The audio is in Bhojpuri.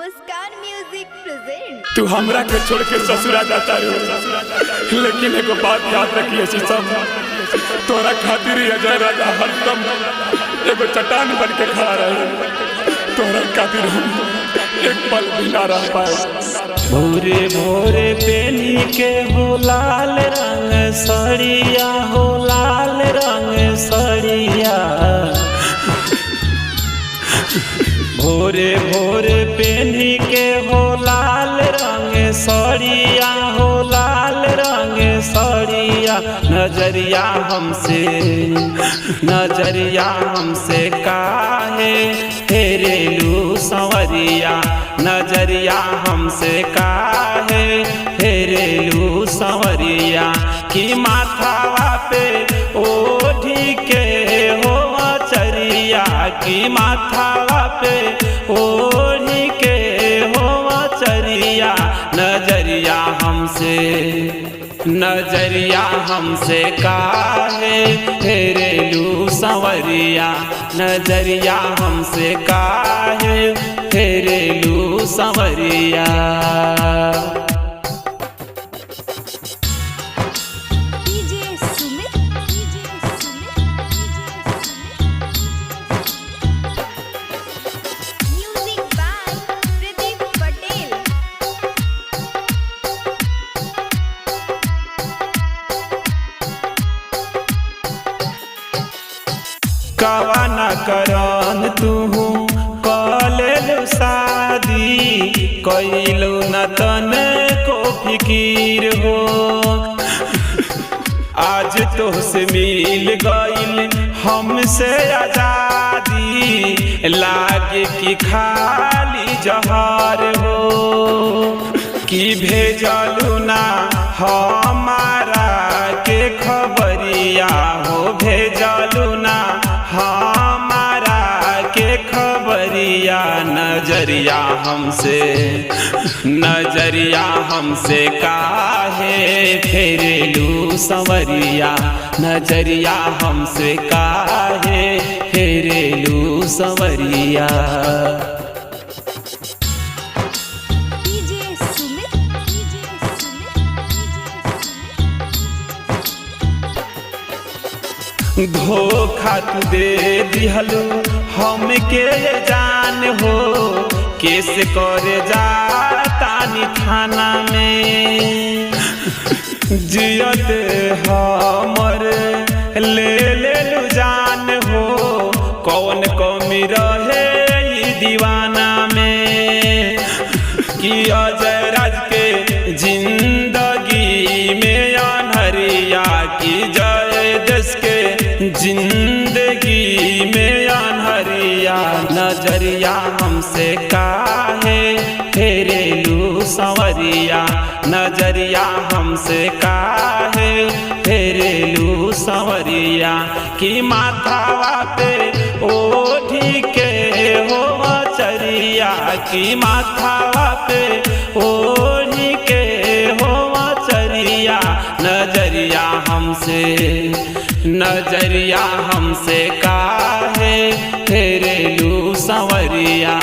मुस्कान म्यूजिक प्रेजेंट। तू हमरा के छोड़ के ससुरा जाता रे, लेकिन एगो बात याद रखिए शीशम, तोरा खातिर अजय राजा हरदम एगो चट्टान बन के खड़ा रहे। तोरा खातिर हम एक पल भी ना रह पाए। भोरे भोरे पेनी के हो लाल रंग सड़िया, हो लाल रंग सड़िया। भोरे भोरे पेनी के हो लाल रंग सड़िया, हो लाल रंग सड़िया। नजरिया हमसे काहे फेरेलू संवरिया, नजरिया हमसे काहे फेरेलू संवरिया। कि माथावा पे ओढ़ी के हो चरिया, कि माथावा पे ओढ़ी के हो चरिया। नजरिया हमसे काहे फेरेलू संवरिया, नजरिया हमसे काहे फेरेलू संवरिया। कवा न करन तुहू कलेलु शादी, कैलू न तने को फिकीर हो। आज तोहसे मिल गइल हमसे आजादी, लागे कि खाली जहर हो। कि भेजलू ना हमारा के खबरिया हो, भेजलू ना हमारा के खबरिया। नजरिया हमसे काहे फेरेलू संवरिया, नजरिया हमसे काहे फेरेलू संवरिया। धोखा तू दे दिहलू हमके जान हो, केस कर जातानी थाना में। जियत हमर ले लेलू जान हो, कौन कमी रहे ई दीवाना में। कि अजय राज के जिंदगी में अनहरिया, कि जय देश के जिंदगी में अनहरिया। नजरिया हमसे काहे फेरेलू संवरिया, नजरिया हमसे काहे फेरेलू संवरिया। कि माथावा पे ओढ़ी के हो चरिया, कि माथावा पे ओढ़ी के हो चरिया। नजरिया हमसे काहे फेरेलू संवरिया,